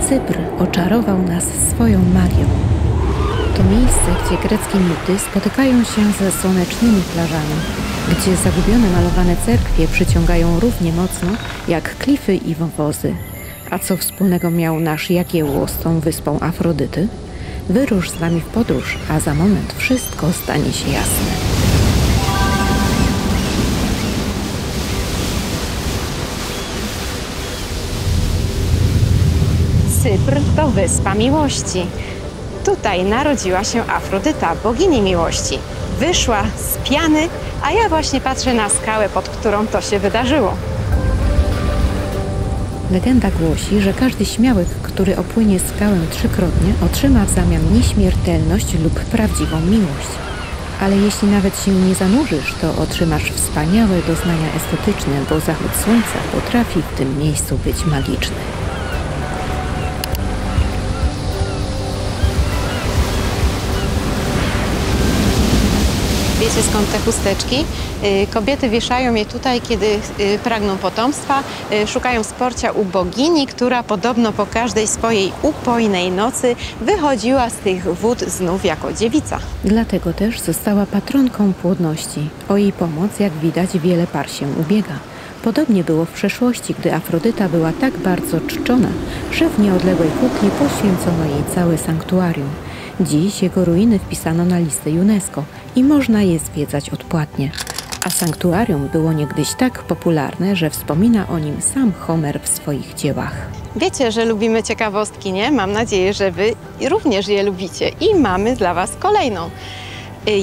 Cypr oczarował nas swoją magią. To miejsce, gdzie greckie mity spotykają się ze słonecznymi plażami, gdzie zagubione malowane cerkwie przyciągają równie mocno jak klify i wąwozy. A co wspólnego miał nasz Jagiełło z tą wyspą Afrodyty? Wyrusz z nami w podróż, a za moment wszystko stanie się jasne. Cypr to wyspa miłości. Tutaj narodziła się Afrodyta, bogini miłości. Wyszła z piany, a ja właśnie patrzę na skałę, pod którą to się wydarzyło. Legenda głosi, że każdy śmiałek, który opłynie skałę trzykrotnie, otrzyma w zamian nieśmiertelność lub prawdziwą miłość. Ale jeśli nawet się nie zanurzysz, to otrzymasz wspaniałe doznania estetyczne, bo zachód słońca potrafi w tym miejscu być magiczny. Wiecie skąd te chusteczki? Kobiety wieszają je tutaj, kiedy pragną potomstwa, szukają wsparcia u bogini, która podobno po każdej swojej upojnej nocy wychodziła z tych wód znów jako dziewica. Dlatego też została patronką płodności. O jej pomoc, jak widać, wiele par się ubiega. Podobnie było w przeszłości, gdy Afrodyta była tak bardzo czczona, że w nieodległej kukli poświęcono jej całe sanktuarium. Dziś jego ruiny wpisano na listę UNESCO i można je zwiedzać odpłatnie. A sanktuarium było niegdyś tak popularne, że wspomina o nim sam Homer w swoich dziełach. Wiecie, że lubimy ciekawostki, nie? Mam nadzieję, że wy również je lubicie i mamy dla was kolejną.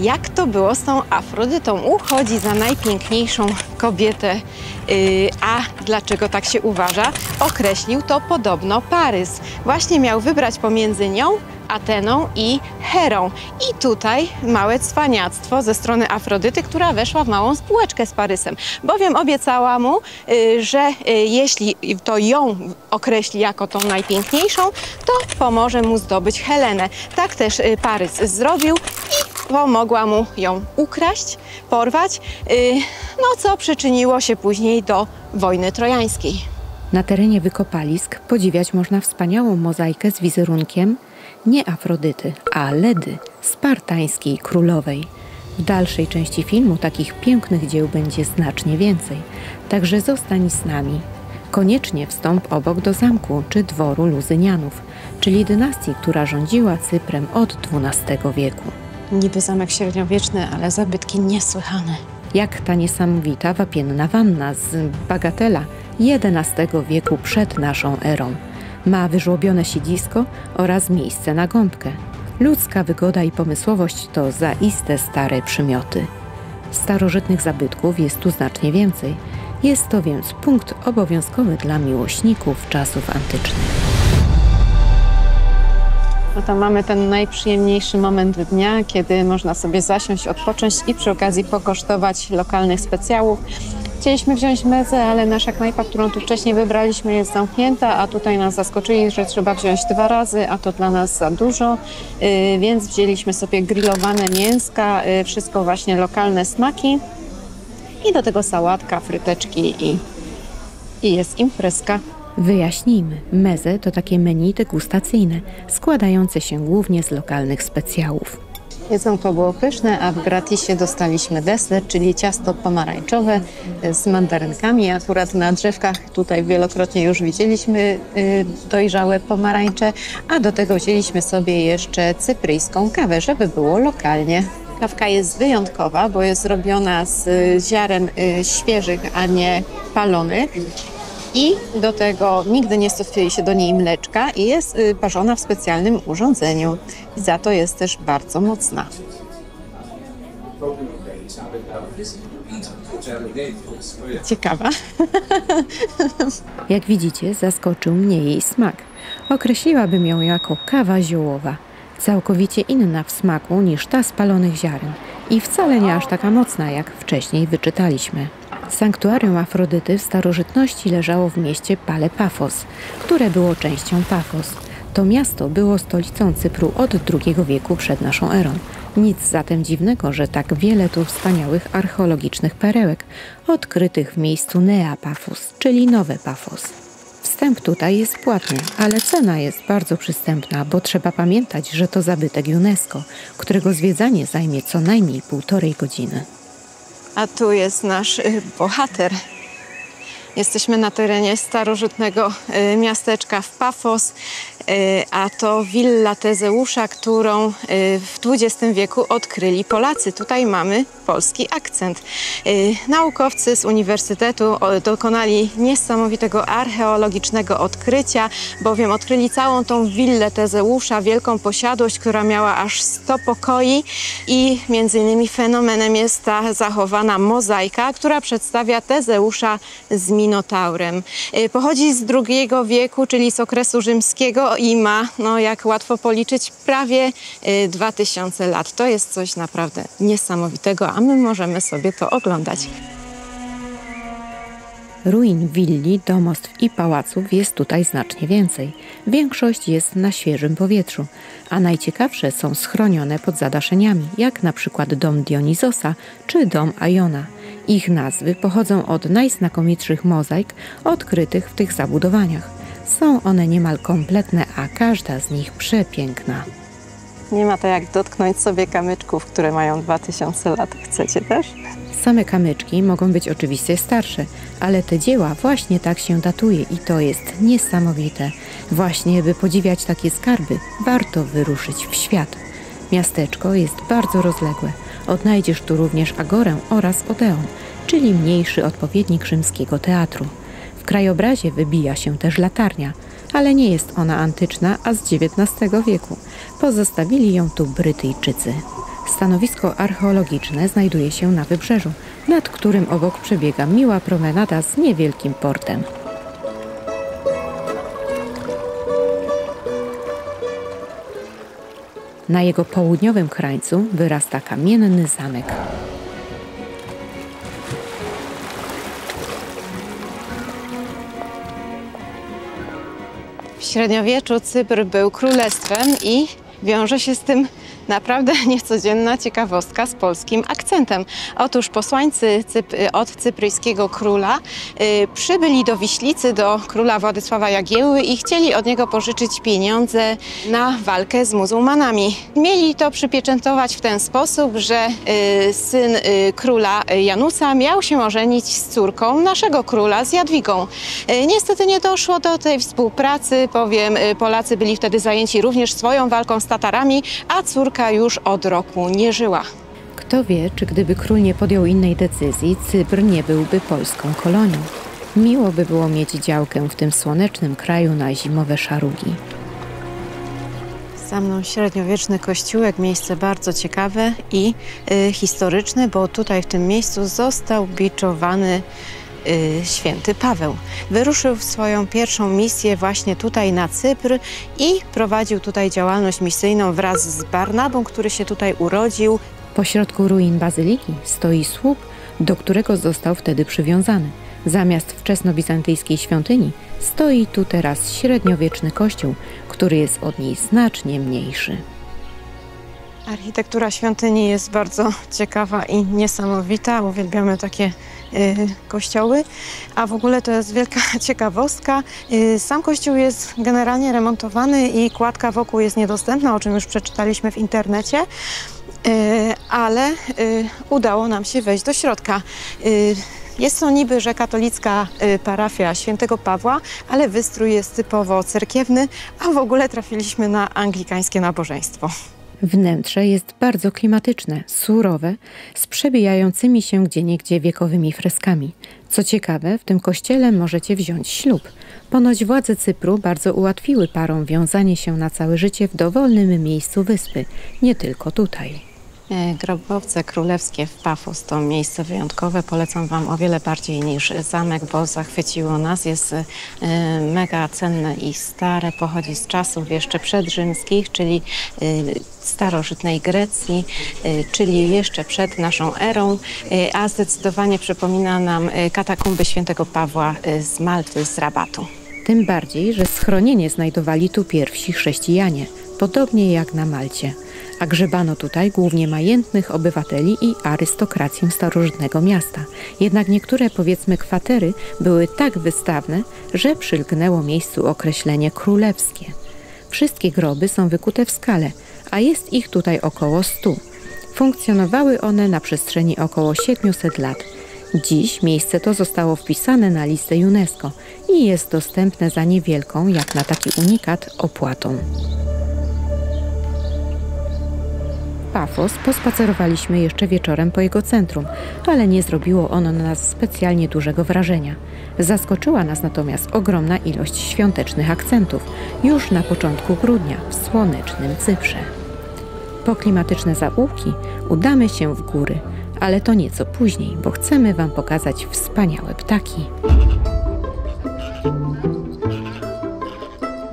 Jak to było z tą Afrodytą? Uchodzi za najpiękniejszą kobietę, a dlaczego tak się uważa? Określił to podobno Parys. Właśnie miał wybrać pomiędzy nią, Ateną i Herą. I tutaj małe cwaniactwo ze strony Afrodyty, która weszła w małą spółeczkę z Parysem, bowiem obiecała mu, że jeśli to ją określi jako tą najpiękniejszą, to pomoże mu zdobyć Helenę. Tak też Parys zrobił i pomogła mu ją ukraść, porwać, no co przyczyniło się później do wojny trojańskiej. Na terenie wykopalisk podziwiać można wspaniałą mozaikę z wizerunkiem nie Afrodyty, a Ledy, spartańskiej królowej. W dalszej części filmu takich pięknych dzieł będzie znacznie więcej, także zostań z nami. Koniecznie wstąp obok do zamku czy dworu Luzynianów, czyli dynastii, która rządziła Cyprem od XII wieku. Niby zamek średniowieczny, ale zabytki niesłychane. Jak ta niesamowita wapienna wanna z Bagatela XI wieku przed naszą erą. Ma wyżłobione siedzisko oraz miejsce na gąbkę. Ludzka wygoda i pomysłowość to zaiste stare przymioty. Starożytnych zabytków jest tu znacznie więcej. Jest to więc punkt obowiązkowy dla miłośników czasów antycznych. No to mamy ten najprzyjemniejszy moment dnia, kiedy można sobie zasiąść, odpocząć i przy okazji pokosztować lokalnych specjałów. Chcieliśmy wziąć mezę, ale nasza knajpa, którą tu wcześniej wybraliśmy, jest zamknięta, a tutaj nas zaskoczyli, że trzeba wziąć 2 razy, a to dla nas za dużo, więc wzięliśmy sobie grillowane mięska, wszystko właśnie lokalne smaki i do tego sałatka, fryteczki i jest imprezka. Wyjaśnijmy, meze to takie menu degustacyjne, składające się głównie z lokalnych specjałów. Jedzonko było pyszne, a w gratisie dostaliśmy deser, czyli ciasto pomarańczowe z mandarynkami. Akurat na drzewkach tutaj wielokrotnie już widzieliśmy dojrzałe pomarańcze, a do tego wzięliśmy sobie jeszcze cypryjską kawę, żeby było lokalnie. Kawka jest wyjątkowa, bo jest zrobiona z ziaren świeżych, a nie palonych. I do tego nigdy nie stosuje się do niej mleczka i jest parzona w specjalnym urządzeniu. I za to jest też bardzo mocna. Ciekawa. Jak widzicie, zaskoczył mnie jej smak. Określiłabym ją jako kawa ziołowa. Całkowicie inna w smaku niż ta z palonych ziaren i wcale nie aż taka mocna, jak wcześniej wyczytaliśmy. Sanktuarium Afrodyty w starożytności leżało w mieście Palepafos, które było częścią Pafos. To miasto było stolicą Cypru od II wieku przed naszą erą. Nic zatem dziwnego, że tak wiele tu wspaniałych archeologicznych perełek odkrytych w miejscu Nea Pafos, czyli Nowe Pafos. W Wstęp tutaj jest płatny, ale cena jest bardzo przystępna, bo trzeba pamiętać, że to zabytek UNESCO, którego zwiedzanie zajmie co najmniej 1,5 godziny. A tu jest nasz bohater. Jesteśmy na terenie starożytnego miasteczka w Pafos, a to willa Tezeusza, którą w XX wieku odkryli Polacy. Tutaj mamy polski akcent. Naukowcy z uniwersytetu dokonali niesamowitego archeologicznego odkrycia, bowiem odkryli całą tą willę Tezeusza, wielką posiadłość, która miała aż 100 pokoi i między innymi fenomenem jest ta zachowana mozaika, która przedstawia Tezeusza z Minotaurem. Pochodzi z II wieku, czyli z okresu rzymskiego i ma, no jak łatwo policzyć, prawie 2000 lat. To jest coś naprawdę niesamowitego, a my możemy sobie to oglądać. Ruin willi, domostw i pałaców jest tutaj znacznie więcej. Większość jest na świeżym powietrzu, a najciekawsze są schronione pod zadaszeniami, jak na przykład dom Dionizosa czy dom Aiona. Ich nazwy pochodzą od najznakomitszych mozaik odkrytych w tych zabudowaniach. Są one niemal kompletne, a każda z nich przepiękna. Nie ma to jak dotknąć sobie kamyczków, które mają 2000 lat. Chcecie też? Same kamyczki mogą być oczywiście starsze, ale te dzieła właśnie tak się datuje i to jest niesamowite. Właśnie, by podziwiać takie skarby, warto wyruszyć w świat. Miasteczko jest bardzo rozległe. Odnajdziesz tu również agorę oraz odeon, czyli mniejszy odpowiednik rzymskiego teatru. W krajobrazie wybija się też latarnia, ale nie jest ona antyczna, a z XIX wieku. Pozostawili ją tu Brytyjczycy. Stanowisko archeologiczne znajduje się na wybrzeżu, nad którym obok przebiega miła promenada z niewielkim portem. Na jego południowym krańcu wyrasta kamienny zamek. W średniowieczu Cypr był królestwem i wiąże się z tym naprawdę niecodzienna ciekawostka z polskim akcentem. Otóż posłańcy od cypryjskiego króla przybyli do Wiślicy, do króla Władysława Jagiełły i chcieli od niego pożyczyć pieniądze na walkę z muzułmanami. Mieli to przypieczętować w ten sposób, że syn króla Janusa miał się ożenić z córką naszego króla, z Jadwigą. Niestety nie doszło do tej współpracy, bowiem Polacy byli wtedy zajęci również swoją walką z Tatarami, a córka już od roku nie żyła. Kto wie, czy gdyby król nie podjął innej decyzji, Cypr nie byłby polską kolonią. Miło by było mieć działkę w tym słonecznym kraju na zimowe szarugi. Za mną średniowieczny kościółek, miejsce bardzo ciekawe i historyczne, bo tutaj w tym miejscu został biczowany święty Paweł. Wyruszył w swoją pierwszą misję właśnie tutaj na Cypr i prowadził tutaj działalność misyjną wraz z Barnabą, który się tutaj urodził. Pośrodku ruin bazyliki stoi słup, do którego został wtedy przywiązany. Zamiast wczesnobizantyjskiej świątyni stoi tu teraz średniowieczny kościół, który jest od niej znacznie mniejszy. Architektura świątyni jest bardzo ciekawa i niesamowita. Uwielbiamy takie kościoły, a w ogóle to jest wielka ciekawostka. Sam kościół jest generalnie remontowany i kładka wokół jest niedostępna, o czym już przeczytaliśmy w internecie, ale udało nam się wejść do środka. Jest to niby, że katolicka parafia świętego Pawła, ale wystrój jest typowo cerkiewny, a w ogóle trafiliśmy na anglikańskie nabożeństwo. Wnętrze jest bardzo klimatyczne, surowe, z przebijającymi się gdzieniegdzie wiekowymi freskami. Co ciekawe, w tym kościele możecie wziąć ślub. Ponoć władze Cypru bardzo ułatwiły parom wiązanie się na całe życie w dowolnym miejscu wyspy, nie tylko tutaj. Grobowce królewskie w Pafos to miejsce wyjątkowe. Polecam Wam o wiele bardziej niż zamek, bo zachwyciło nas. Jest mega cenne i stare. Pochodzi z czasów jeszcze przedrzymskich, czyli starożytnej Grecji, czyli jeszcze przed naszą erą, a zdecydowanie przypomina nam katakumby świętego Pawła z Malty, z Rabatu. Tym bardziej, że schronienie znajdowali tu pierwsi chrześcijanie, podobnie jak na Malcie. a grzebano tutaj głównie majętnych obywateli i arystokrację starożytnego miasta. Jednak niektóre, powiedzmy, kwatery były tak wystawne, że przylgnęło miejscu określenie królewskie. Wszystkie groby są wykute w skale, a jest ich tutaj około 100. Funkcjonowały one na przestrzeni około 700 lat. Dziś miejsce to zostało wpisane na listę UNESCO i jest dostępne za niewielką, jak na taki unikat, opłatą. Pafos pospacerowaliśmy jeszcze wieczorem po jego centrum, ale nie zrobiło ono na nas specjalnie dużego wrażenia. Zaskoczyła nas natomiast ogromna ilość świątecznych akcentów już na początku grudnia w słonecznym Cyprze. Po klimatyczne zaułki udamy się w góry, ale to nieco później, bo chcemy Wam pokazać wspaniałe ptaki.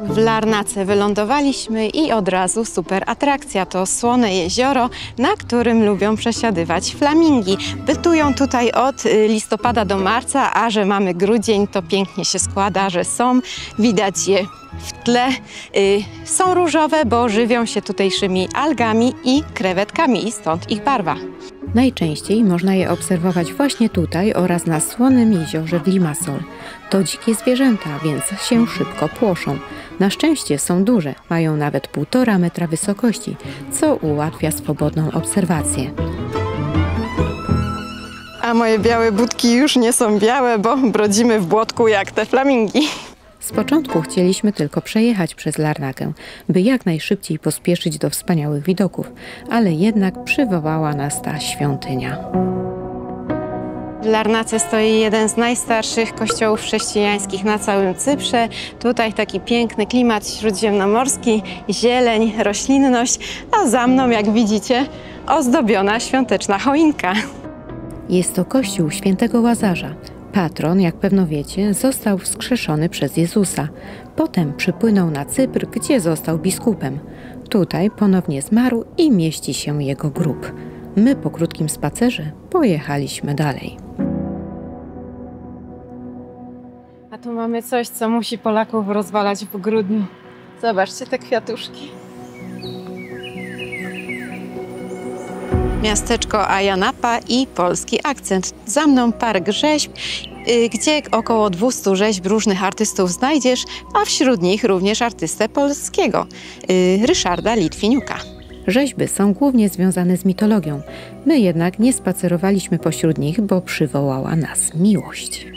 W Larnace wylądowaliśmy i od razu super atrakcja. To słone jezioro, na którym lubią przesiadywać flamingi. Bytują tutaj od listopada do marca, a że mamy grudzień, to pięknie się składa, że są. Widać je w tle. Są różowe, bo żywią się tutejszymi algami i krewetkami i stąd ich barwa. Najczęściej można je obserwować właśnie tutaj oraz na słonym jeziorze w Limassol. To dzikie zwierzęta, więc się szybko płoszą. Na szczęście są duże, mają nawet 1,5 metra wysokości, co ułatwia swobodną obserwację. A moje białe budki już nie są białe, bo brodzimy w błotku jak te flamingi. Z początku chcieliśmy tylko przejechać przez Larnakę, by jak najszybciej pospieszyć do wspaniałych widoków, ale jednak przywołała nas ta świątynia. W Larnace stoi jeden z najstarszych kościołów chrześcijańskich na całym Cyprze. Tutaj taki piękny klimat śródziemnomorski, zieleń, roślinność, a za mną, jak widzicie, ozdobiona świąteczna choinka. Jest to kościół świętego Łazarza. Patron, jak pewno wiecie, został wskrzeszony przez Jezusa. Potem przypłynął na Cypr, gdzie został biskupem. Tutaj ponownie zmarł i mieści się jego grób. My po krótkim spacerze pojechaliśmy dalej. A tu mamy coś, co musi Polaków rozwalać w grudniu. Zobaczcie te kwiatuszki. Miasteczko Ayia Napa i polski akcent. Za mną park rzeźb, gdzie około 200 rzeźb różnych artystów znajdziesz, a wśród nich również artystę polskiego, Ryszarda Litwiniuka. Rzeźby są głównie związane z mitologią. My jednak nie spacerowaliśmy pośród nich, bo przywołała nas miłość.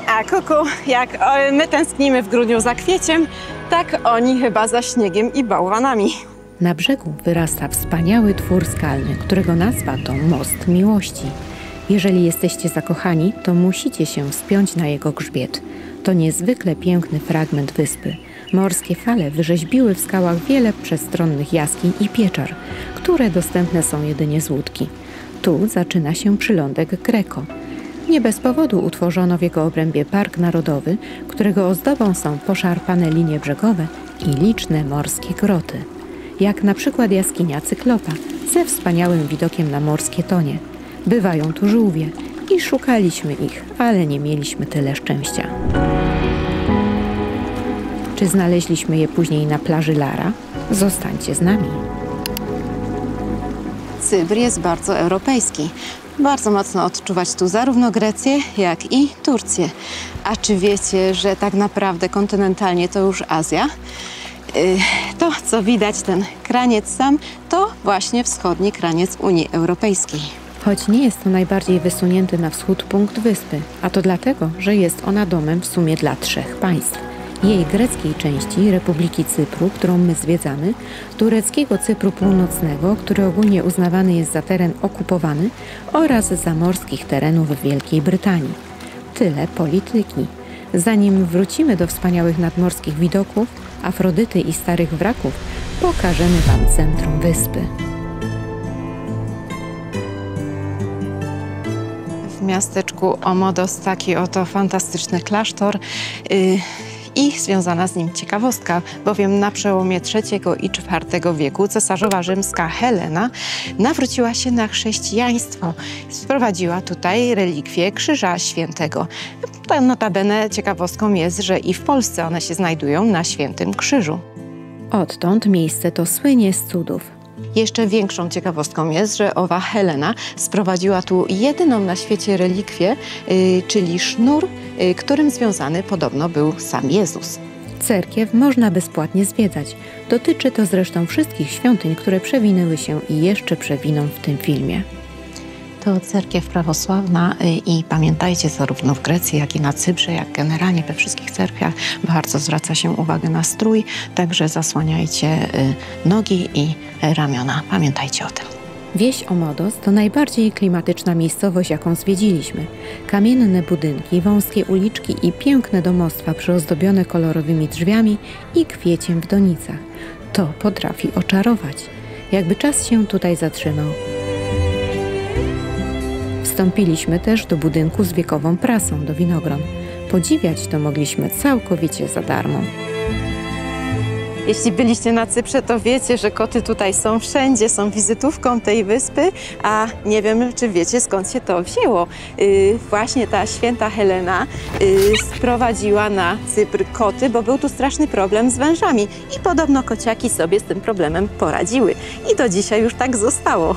A kuku, jak my tęsknimy w grudniu za kwieciem, tak oni chyba za śniegiem i bałwanami. Na brzegu wyrasta wspaniały twór skalny, którego nazwa to Most Miłości. Jeżeli jesteście zakochani, to musicie się wspiąć na jego grzbiet. To niezwykle piękny fragment wyspy. Morskie fale wyrzeźbiły w skałach wiele przestronnych jaskiń i pieczar, które dostępne są jedynie z łódki. Tu zaczyna się przylądek Greco. Nie bez powodu utworzono w jego obrębie park narodowy, którego ozdobą są poszarpane linie brzegowe i liczne morskie groty. Jak na przykład jaskinia Cyklopa ze wspaniałym widokiem na morskie tonie. Bywają tu żółwie i szukaliśmy ich, ale nie mieliśmy tyle szczęścia. Czy znaleźliśmy je później na plaży Lara? Zostańcie z nami. Cypr jest bardzo europejski. Bardzo mocno odczuwać tu zarówno Grecję, jak i Turcję. A czy wiecie, że tak naprawdę kontynentalnie to już Azja? To, co widać, ten kraniec sam, to właśnie wschodni kraniec Unii Europejskiej. Choć nie jest to najbardziej wysunięty na wschód punkt wyspy, a to dlatego, że jest ona domem w sumie dla 3 państw. Jej greckiej części, Republiki Cypru, którą my zwiedzamy, tureckiego Cypru Północnego, który ogólnie uznawany jest za teren okupowany, oraz zamorskich terenów Wielkiej Brytanii. Tyle polityki. Zanim wrócimy do wspaniałych nadmorskich widoków, Afrodyty i starych wraków, pokażemy Wam centrum wyspy. W miasteczku Omodos taki oto fantastyczny klasztor i związana z nim ciekawostka, bowiem na przełomie III i IV wieku cesarzowa rzymska Helena nawróciła się na chrześcijaństwo. Sprowadziła tutaj relikwie Krzyża Świętego. Notabene ciekawostką jest, że i w Polsce one się znajdują na Świętym Krzyżu. Odtąd miejsce to słynie z cudów. Jeszcze większą ciekawostką jest, że owa Helena sprowadziła tu jedyną na świecie relikwię, czyli sznur, którym związany podobno był sam Jezus. Cerkiew można bezpłatnie zwiedzać. Dotyczy to zresztą wszystkich świątyń, które przewinęły się i jeszcze przewiną w tym filmie. To cerkiew prawosławna i pamiętajcie, zarówno w Grecji, jak i na Cyprze, jak generalnie we wszystkich cerkwiach bardzo zwraca się uwagę na strój, także zasłaniajcie nogi i ramiona. Pamiętajcie o tym. Wieś Omodos to najbardziej klimatyczna miejscowość, jaką zwiedziliśmy. Kamienne budynki, wąskie uliczki i piękne domostwa przyozdobione kolorowymi drzwiami i kwieciem w donicach. To potrafi oczarować. Jakby czas się tutaj zatrzymał. Wstąpiliśmy też do budynku z wiekową prasą do winogron. Podziwiać to mogliśmy całkowicie za darmo. Jeśli byliście na Cyprze, to wiecie, że koty tutaj są wszędzie, są wizytówką tej wyspy, a nie wiem, czy wiecie, skąd się to wzięło. Właśnie ta święta Helena sprowadziła na Cypr koty, bo był tu straszny problem z wężami i podobno kociaki sobie z tym problemem poradziły. I do dzisiaj już tak zostało.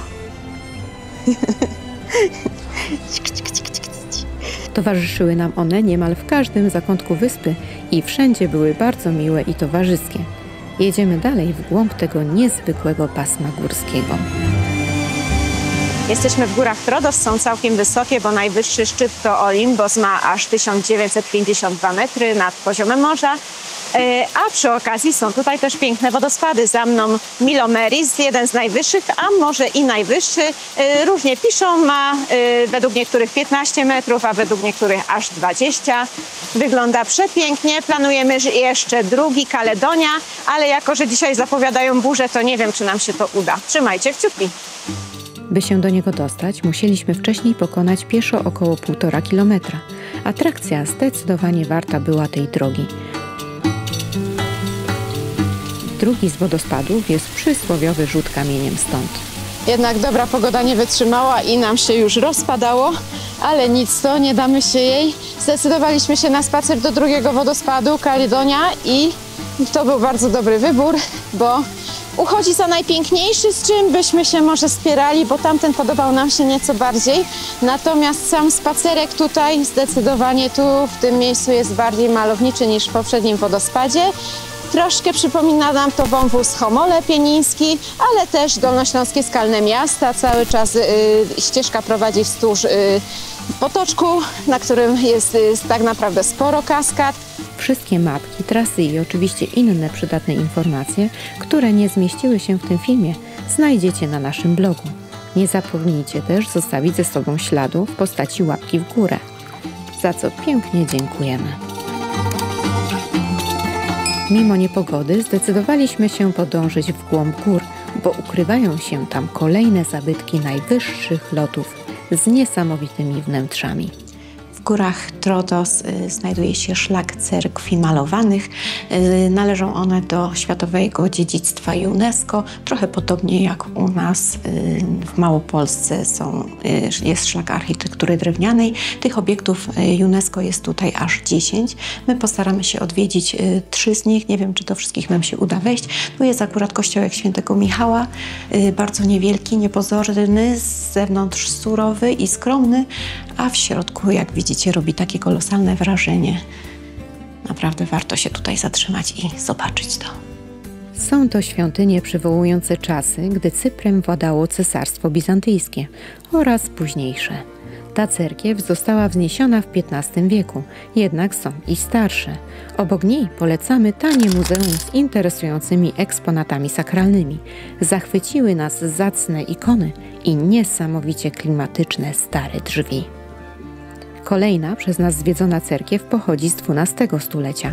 Towarzyszyły nam one niemal w każdym zakątku wyspy i wszędzie były bardzo miłe i towarzyskie. Jedziemy dalej w głąb tego niezwykłego pasma górskiego. Jesteśmy w górach Trodos, są całkiem wysokie, bo najwyższy szczyt to Olimbos, ma aż 1952 metry nad poziomem morza. A przy okazji są tutaj też piękne wodospady. Za mną Milomeris, jeden z najwyższych, a może i najwyższy. Różnie piszą, ma według niektórych 15 metrów, a według niektórych aż 20. Wygląda przepięknie. Planujemy jeszcze drugi, Kaledonia, ale jako że dzisiaj zapowiadają burzę, to nie wiem, czy nam się to uda. Trzymajcie kciuki. By się do niego dostać, musieliśmy wcześniej pokonać pieszo około 1,5 kilometra. Atrakcja zdecydowanie warta była tej drogi. Drugi z wodospadów jest przysłowiowy rzut kamieniem stąd. Jednak dobra pogoda nie wytrzymała i nam się już rozpadało, ale nic, to nie damy się jej. Zdecydowaliśmy się na spacer do drugiego wodospadu, Kaledonia, i to był bardzo dobry wybór, bo uchodzi za najpiękniejszy, z czym byśmy się może spierali, bo tamten podobał nam się nieco bardziej. Natomiast sam spacerek tutaj zdecydowanie tu w tym miejscu jest bardziej malowniczy niż w poprzednim wodospadzie. Troszkę przypomina nam to wąwóz Homole Pieniński, ale też Dolnośląskie Skalne Miasta. Cały czas ścieżka prowadzi wzdłuż potoczku, na którym jest tak naprawdę sporo kaskad. Wszystkie mapki, trasy i oczywiście inne przydatne informacje, które nie zmieściły się w tym filmie, znajdziecie na naszym blogu. Nie zapomnijcie też zostawić ze sobą śladu w postaci łapki w górę, za co pięknie dziękujemy. Mimo niepogody zdecydowaliśmy się podążyć w głąb gór, bo ukrywają się tam kolejne zabytki najwyższych lotów z niesamowitymi wnętrzami. W górach Trodos znajduje się szlak cerkwi malowanych. Należą one do Światowego Dziedzictwa UNESCO. Trochę podobnie jak u nas w Małopolsce jest szlak architektury drewnianej. Tych obiektów UNESCO jest tutaj aż 10. My postaramy się odwiedzić 3 z nich. Nie wiem, czy do wszystkich nam się uda wejść. Tu jest akurat kościołek Świętego Michała. Bardzo niewielki, niepozorny, z zewnątrz surowy i skromny, a w środku, jak widzicie, robi takie kolosalne wrażenie. Naprawdę warto się tutaj zatrzymać i zobaczyć to. Są to świątynie przywołujące czasy, gdy Cyprem władało Cesarstwo Bizantyjskie oraz późniejsze. Ta cerkiew została wzniesiona w XV wieku, jednak są i starsze. Obok niej polecamy tanie muzeum z interesującymi eksponatami sakralnymi. Zachwyciły nas zacne ikony i niesamowicie klimatyczne stare drzwi. Kolejna przez nas zwiedzona cerkiew pochodzi z XII stulecia.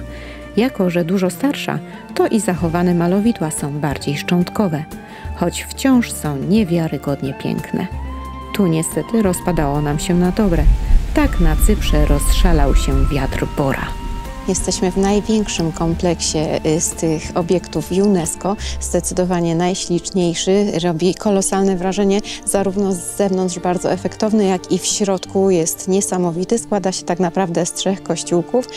Jako że dużo starsza, to i zachowane malowidła są bardziej szczątkowe, choć wciąż są niewiarygodnie piękne. Tu niestety rozpadało nam się na dobre. Tak na Cyprze rozszalał się wiatr Bora. Jesteśmy w największym kompleksie z tych obiektów UNESCO. Zdecydowanie najśliczniejszy. Robi kolosalne wrażenie. Zarówno z zewnątrz bardzo efektowny, jak i w środku jest niesamowity. Składa się tak naprawdę z 3 kościółków.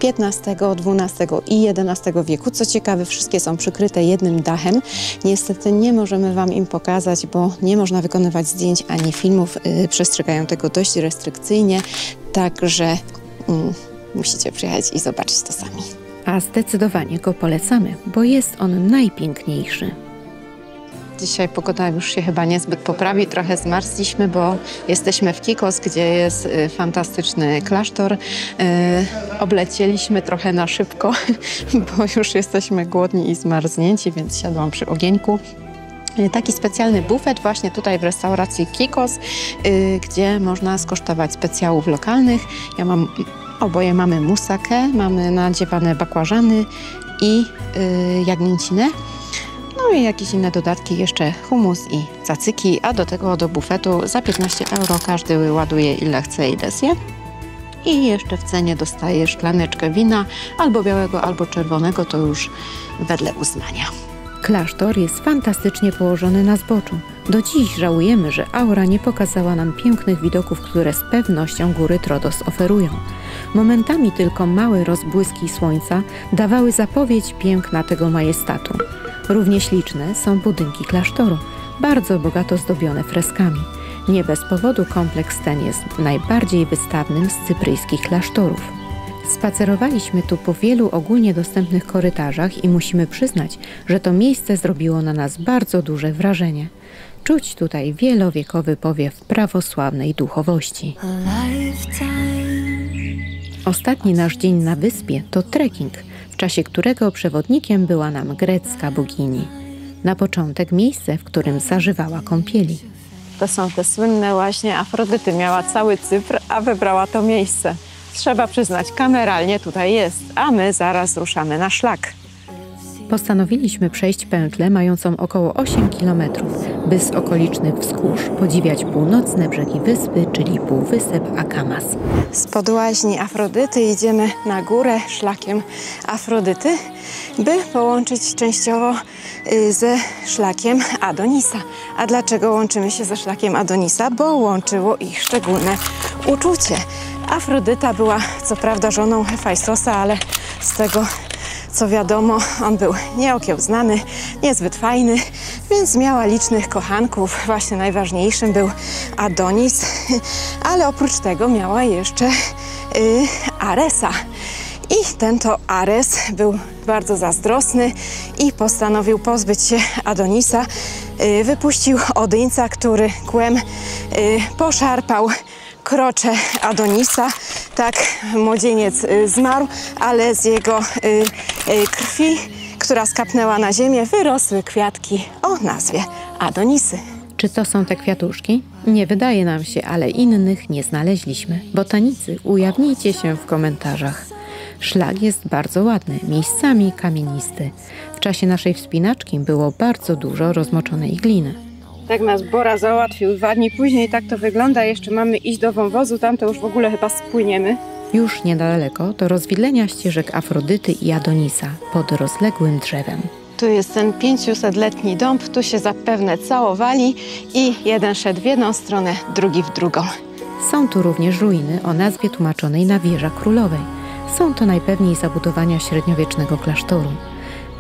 XV, XII i XI wieku. Co ciekawe, wszystkie są przykryte jednym dachem. Niestety nie możemy Wam im pokazać, bo nie można wykonywać zdjęć ani filmów. Przestrzegają tego dość restrykcyjnie, także musicie przyjechać i zobaczyć to sami. A zdecydowanie go polecamy, bo jest on najpiękniejszy. Dzisiaj pogoda już się chyba niezbyt poprawi, trochę zmarzliśmy, bo jesteśmy w Kikos, gdzie jest fantastyczny klasztor. Oblecieliśmy trochę na szybko, bo już jesteśmy głodni i zmarznięci, więc siadłam przy ogieńku. Taki specjalny bufet właśnie tutaj w restauracji Kikos, gdzie można skosztować specjałów lokalnych. Oboje mamy musakę, mamy nadziewane bakłażany i jagnięcinę. No i jakieś inne dodatki, jeszcze hummus i cacyki, a do tego do bufetu za 15 € każdy ładuje ile chce, ile zje. I jeszcze w cenie dostaje szklaneczkę wina, albo białego, albo czerwonego, to już wedle uznania. Klasztor jest fantastycznie położony na zboczu. Do dziś żałujemy, że aura nie pokazała nam pięknych widoków, które z pewnością góry Trodos oferują. Momentami tylko małe rozbłyski słońca dawały zapowiedź piękna tego majestatu. Równie śliczne są budynki klasztoru, bardzo bogato zdobione freskami. Nie bez powodu kompleks ten jest najbardziej wystawnym z cypryjskich klasztorów. Spacerowaliśmy tu po wielu ogólnie dostępnych korytarzach i musimy przyznać, że to miejsce zrobiło na nas bardzo duże wrażenie. Czuć tutaj wielowiekowy powiew prawosławnej duchowości. Ostatni nasz dzień na wyspie to trekking, w czasie którego przewodnikiem była nam grecka bogini. Na początek miejsce, w którym zażywała kąpieli. To są te słynne właśnie Afrodyty. Miała cały Cypr, a wybrała to miejsce. Trzeba przyznać, kameralnie tutaj jest, a my zaraz ruszamy na szlak. Postanowiliśmy przejść pętlę mającą około 8 km, by z okolicznych wzgórz podziwiać północne brzegi wyspy, czyli półwysep Akamas. Spod łaźni Afrodyty idziemy na górę szlakiem Afrodyty, by połączyć częściowo ze szlakiem Adonisa. A dlaczego łączymy się ze szlakiem Adonisa? Bo łączyło ich szczególne uczucie. Afrodyta była co prawda żoną Hefajstosa, ale z tego co wiadomo, on był nieokiełznany, niezbyt fajny, więc miała licznych kochanków. Właśnie najważniejszym był Adonis, ale oprócz tego miała jeszcze Aresa. I ten to Ares był bardzo zazdrosny i postanowił pozbyć się Adonisa. Wypuścił Odyńca, który kłem poszarpał krocze Adonisa. Tak młodzieniec zmarł, ale z jego krwi, która skapnęła na ziemię, wyrosły kwiatki o nazwie Adonisy. Czy to są te kwiatuszki? Nie wydaje nam się, ale innych nie znaleźliśmy. Botanicy, ujawnijcie się w komentarzach. Szlak jest bardzo ładny, miejscami kamienisty. W czasie naszej wspinaczki było bardzo dużo rozmoczonej gliny. Tak nas Bora załatwił 2 dni później, tak to wygląda. Jeszcze mamy iść do wąwozu, tam to już w ogóle chyba spłyniemy. Już niedaleko do rozwidlenia ścieżek Afrodyty i Adonisa pod rozległym drzewem. Tu jest ten 500-letni dąb, tu się zapewne całowali i jeden szedł w jedną stronę, drugi w drugą. Są tu również ruiny o nazwie tłumaczonej na Wieża Królowej. Są to najpewniej zabudowania średniowiecznego klasztoru.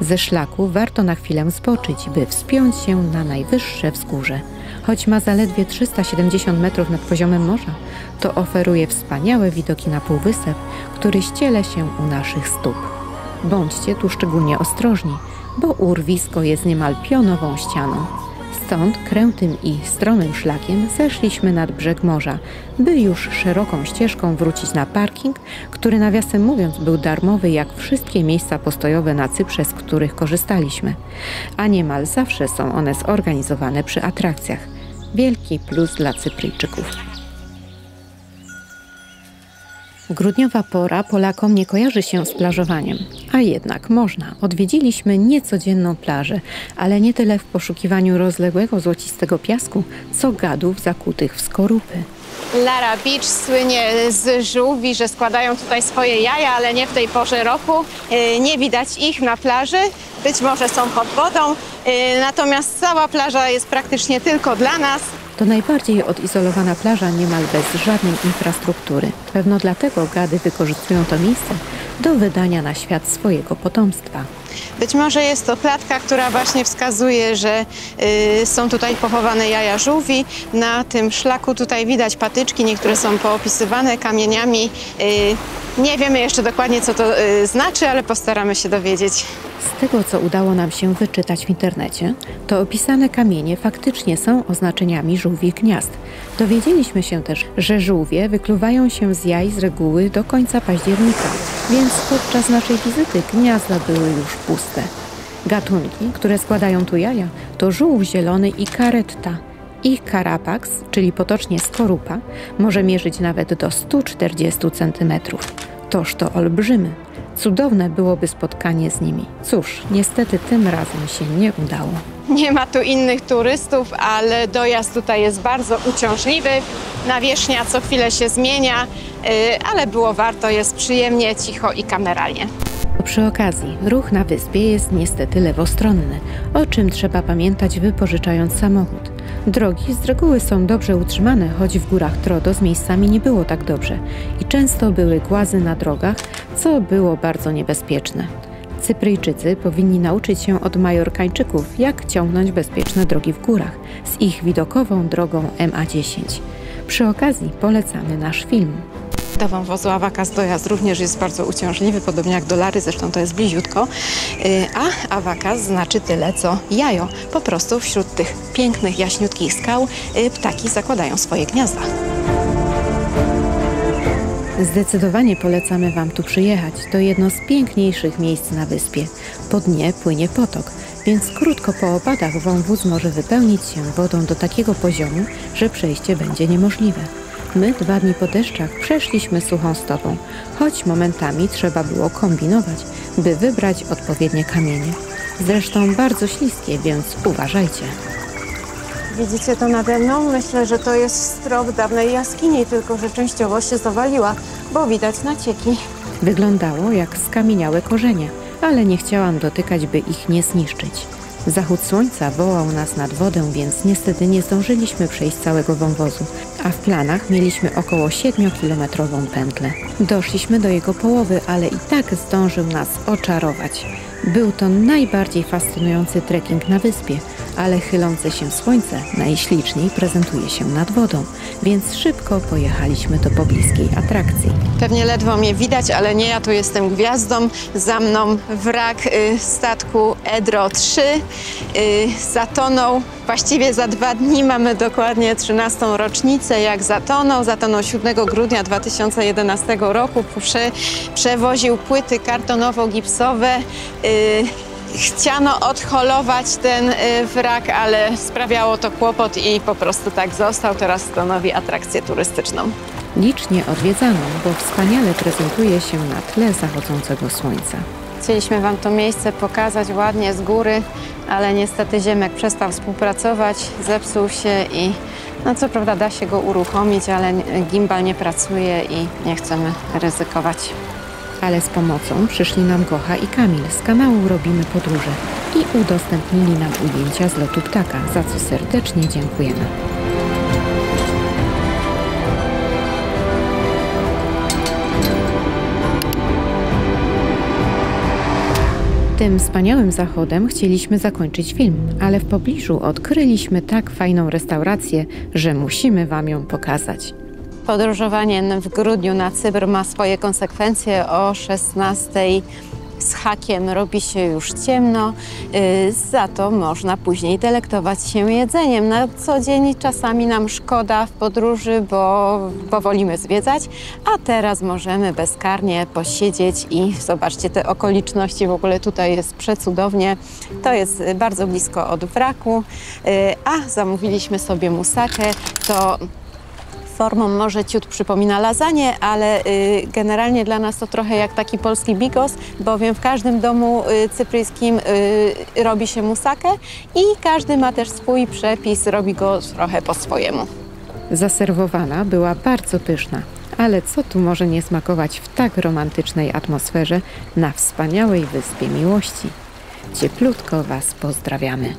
Ze szlaku warto na chwilę zboczyć, by wspiąć się na najwyższe wzgórze. Choć ma zaledwie 370 metrów nad poziomem morza, to oferuje wspaniałe widoki na półwysep, który ściele się u naszych stóp. Bądźcie tu szczególnie ostrożni, bo urwisko jest niemal pionową ścianą. Stąd krętym i stromym szlakiem zeszliśmy nad brzeg morza, by już szeroką ścieżką wrócić na parking, który nawiasem mówiąc był darmowy jak wszystkie miejsca postojowe na Cyprze, z których korzystaliśmy. A niemal zawsze są one zorganizowane przy atrakcjach. Wielki plus dla Cypryjczyków. Grudniowa pora Polakom nie kojarzy się z plażowaniem, a jednak można. Odwiedziliśmy niecodzienną plażę, ale nie tyle w poszukiwaniu rozległego złocistego piasku, co gadów zakutych w skorupy. Lara Beach słynie z żółwi, że składają tutaj swoje jaja, ale nie w tej porze roku. Nie widać ich na plaży, być może są pod wodą, natomiast cała plaża jest praktycznie tylko dla nas. To najbardziej odizolowana plaża niemal bez żadnej infrastruktury. Pewno dlatego gady wykorzystują to miejsce do wydania na świat swojego potomstwa. Być może jest to klatka, która właśnie wskazuje, że są tutaj pochowane jaja żółwi. Na tym szlaku tutaj widać patyczki, niektóre są poopisywane kamieniami. Nie wiemy jeszcze dokładnie, co to znaczy, ale postaramy się dowiedzieć. Z tego, co udało nam się wyczytać w internecie, to opisane kamienie faktycznie są oznaczeniami żółwich gniazd. Dowiedzieliśmy się też, że żółwie wykluwają się z jaj z reguły do końca października, więc podczas naszej wizyty gniazda były już puste. Gatunki, które składają tu jaja, to żółw zielony i karetta. Ich carapax, czyli potocznie skorupa, może mierzyć nawet do 140 cm. Toż to olbrzymy. Cudowne byłoby spotkanie z nimi. Cóż, niestety tym razem się nie udało. Nie ma tu innych turystów, ale dojazd tutaj jest bardzo uciążliwy. Nawierzchnia co chwilę się zmienia, ale było warto, jest przyjemnie, cicho i kameralnie. Przy okazji, ruch na wyspie jest niestety lewostronny, o czym trzeba pamiętać wypożyczając samochód. Drogi z reguły są dobrze utrzymane, choć w górach Trodo z miejscami nie było tak dobrze i często były głazy na drogach, co było bardzo niebezpieczne. Cypryjczycy powinni nauczyć się od Majorkańczyków, jak ciągnąć bezpieczne drogi w górach z ich widokową drogą MA10. Przy okazji polecamy nasz film. Do wąwozu Awakaz dojazd również jest bardzo uciążliwy, podobnie jak do Lary, zresztą to jest bliziutko. A Awakaz znaczy tyle, co jajo. Po prostu wśród tych pięknych, jaśniutkich skał ptaki zakładają swoje gniazda. Zdecydowanie polecamy Wam tu przyjechać. To jedno z piękniejszych miejsc na wyspie. Po dnie płynie potok, więc krótko po opadach wąwóz może wypełnić się wodą do takiego poziomu, że przejście będzie niemożliwe. My 2 dni po deszczach przeszliśmy suchą stopą, choć momentami trzeba było kombinować, by wybrać odpowiednie kamienie. Zresztą bardzo śliskie, więc uważajcie. Widzicie to nade mną? Myślę, że to jest strop dawnej jaskini, tylko że częściowo się zawaliła, bo widać nacieki. Wyglądało jak skamieniałe korzenie, ale nie chciałam dotykać, by ich nie zniszczyć. Zachód słońca wołał nas nad wodę, więc niestety nie zdążyliśmy przejść całego wąwozu, a w planach mieliśmy około 7-kilometrową pętlę. Doszliśmy do jego połowy, ale i tak zdążył nas oczarować. Był to najbardziej fascynujący trekking na wyspie, ale chylące się słońce najśliczniej prezentuje się nad wodą, więc szybko pojechaliśmy do pobliskiej atrakcji. Pewnie ledwo mnie widać, ale nie, ja tu jestem gwiazdą. Za mną wrak statku Edro 3 zatonął. Właściwie za 2 dni mamy dokładnie 13. rocznicę, jak zatonął. Zatonął 7 grudnia 2011 roku. Przewoził płyty kartonowo-gipsowe. Chciano odholować ten wrak, ale sprawiało to kłopot i po prostu tak został. Teraz stanowi atrakcję turystyczną. Licznie odwiedzaną, bo wspaniale prezentuje się na tle zachodzącego słońca. Chcieliśmy Wam to miejsce pokazać ładnie z góry, ale niestety ziemek przestał współpracować, zepsuł się i no co prawda da się go uruchomić, ale gimbal nie pracuje i nie chcemy ryzykować. Ale z pomocą przyszli nam Gocha i Kamil z kanału Robimy Podróże i udostępnili nam ujęcia z lotu ptaka, za co serdecznie dziękujemy. Tym wspaniałym zachodem chcieliśmy zakończyć film, ale w pobliżu odkryliśmy tak fajną restaurację, że musimy Wam ją pokazać. Podróżowanie w grudniu na Cypr ma swoje konsekwencje. O 16 z hakiem robi się już ciemno, za to można później delektować się jedzeniem. Na co dzień czasami nam szkoda w podróży, bo wolimy zwiedzać, a teraz możemy bezkarnie posiedzieć i zobaczcie te okoliczności. W ogóle tutaj jest przecudownie. To jest bardzo blisko od wraku, a zamówiliśmy sobie musakę. To formą może ciut przypomina lasagne, ale generalnie dla nas to trochę jak taki polski bigos, bowiem w każdym domu cypryjskim robi się musakę i każdy ma też swój przepis, robi go trochę po swojemu. Zaserwowana była bardzo pyszna, ale co tu może nie smakować w tak romantycznej atmosferze na wspaniałej wyspie miłości. Cieplutko Was pozdrawiamy.